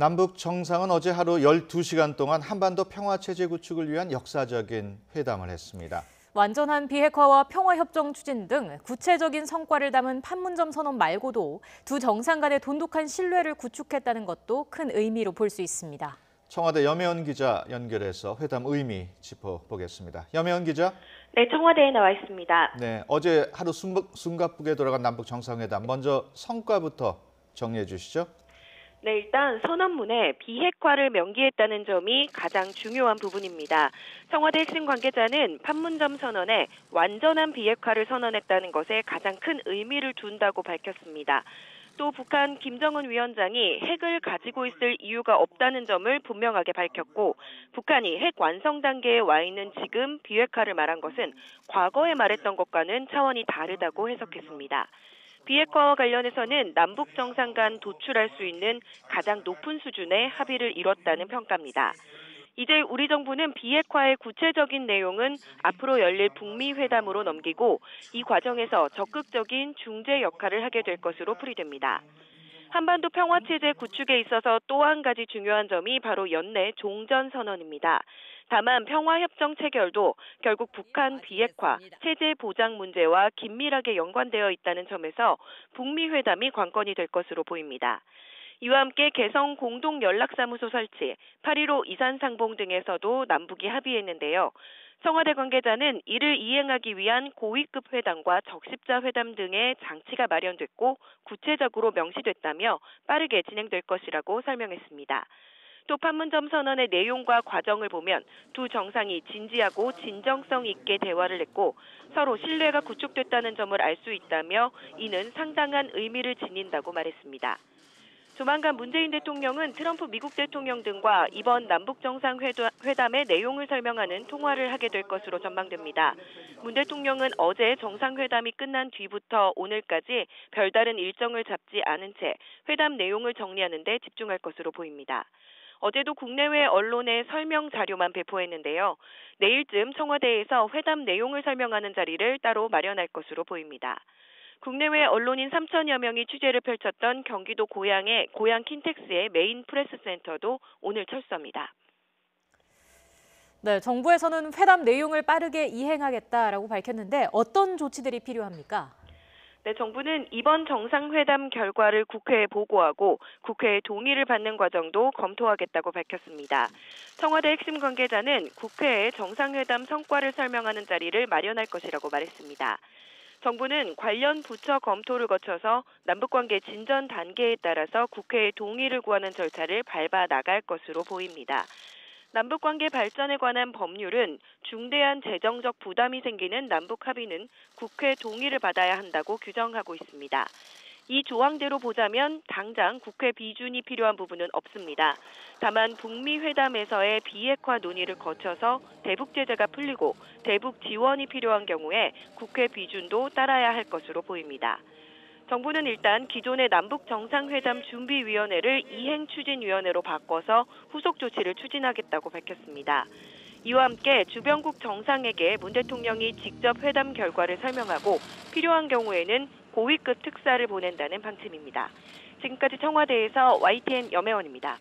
남북 정상은 어제 하루 12시간 동안 한반도 평화체제 구축을 위한 역사적인 회담을 했습니다. 완전한 비핵화와 평화협정 추진 등 구체적인 성과를 담은 판문점 선언 말고도 두 정상 간의 돈독한 신뢰를 구축했다는 것도 큰 의미로 볼 수 있습니다. 청와대 염혜원 기자 연결해서 회담 의미 짚어보겠습니다. 염혜원 기자. 네, 청와대에 나와 있습니다. 네, 어제 하루 숨가쁘게 돌아간 남북 정상회담, 먼저 성과부터 정리해 주시죠. 네, 일단 선언문에 비핵화를 명기했다는 점이 가장 중요한 부분입니다. 청와대 핵심 관계자는 판문점 선언에 완전한 비핵화를 선언했다는 것에 가장 큰 의미를 둔다고 밝혔습니다. 또 북한 김정은 위원장이 핵을 가지고 있을 이유가 없다는 점을 분명하게 밝혔고, 북한이 핵 완성 단계에 와 있는 지금 비핵화를 말한 것은 과거에 말했던 것과는 차원이 다르다고 해석했습니다. 비핵화와 관련해서는 남북 정상 간 도출할 수 있는 가장 높은 수준의 합의를 이뤘다는 평가입니다. 이제 우리 정부는 비핵화의 구체적인 내용은 앞으로 열릴 북미 회담으로 넘기고 이 과정에서 적극적인 중재 역할을 하게 될 것으로 풀이됩니다. 한반도 평화체제 구축에 있어서 또 한 가지 중요한 점이 바로 연내 종전선언입니다. 다만 평화협정 체결도 결국 북한 비핵화, 체제 보장 문제와 긴밀하게 연관되어 있다는 점에서 북미 회담이 관건이 될 것으로 보입니다. 이와 함께 개성 공동연락사무소 설치, 8.15 이산상봉 등에서도 남북이 합의했는데요. 청와대 관계자는 이를 이행하기 위한 고위급 회담과 적십자 회담 등의 장치가 마련됐고 구체적으로 명시됐다며 빠르게 진행될 것이라고 설명했습니다. 또 판문점 선언의 내용과 과정을 보면 두 정상이 진지하고 진정성 있게 대화를 했고 서로 신뢰가 구축됐다는 점을 알 수 있다며 이는 상당한 의미를 지닌다고 말했습니다. 조만간 문재인 대통령은 트럼프 미국 대통령 등과 이번 남북 정상회담의 내용을 설명하는 통화를 하게 될 것으로 전망됩니다. 문 대통령은 어제 정상회담이 끝난 뒤부터 오늘까지 별다른 일정을 잡지 않은 채 회담 내용을 정리하는 데 집중할 것으로 보입니다. 어제도 국내외 언론에 설명 자료만 배포했는데요. 내일쯤 청와대에서 회담 내용을 설명하는 자리를 따로 마련할 것으로 보입니다. 국내외 언론인 3천여 명이 취재를 펼쳤던 경기도 고양 킨텍스의 메인 프레스센터도 오늘 철수합니다. 네, 정부에서는 회담 내용을 빠르게 이행하겠다라고 밝혔는데 어떤 조치들이 필요합니까? 네, 정부는 이번 정상회담 결과를 국회에 보고하고 국회의 동의를 받는 과정도 검토하겠다고 밝혔습니다. 청와대 핵심 관계자는 국회에 정상회담 성과를 설명하는 자리를 마련할 것이라고 말했습니다. 정부는 관련 부처 검토를 거쳐서 남북관계 진전 단계에 따라서 국회의 동의를 구하는 절차를 밟아 나갈 것으로 보입니다. 남북관계 발전에 관한 법률은 중대한 재정적 부담이 생기는 남북 합의는 국회 동의를 받아야 한다고 규정하고 있습니다. 이 조항대로 보자면 당장 국회 비준이 필요한 부분은 없습니다. 다만 북미 회담에서의 비핵화 논의를 거쳐서 대북 제재가 풀리고 대북 지원이 필요한 경우에 국회 비준도 따라야 할 것으로 보입니다. 정부는 일단 기존의 남북 정상회담 준비위원회를 이행추진위원회로 바꿔서 후속 조치를 추진하겠다고 밝혔습니다. 이와 함께 주변국 정상에게 문 대통령이 직접 회담 결과를 설명하고 필요한 경우에는 고위급 특사를 보낸다는 방침입니다. 지금까지 청와대에서 YTN 염혜원입니다.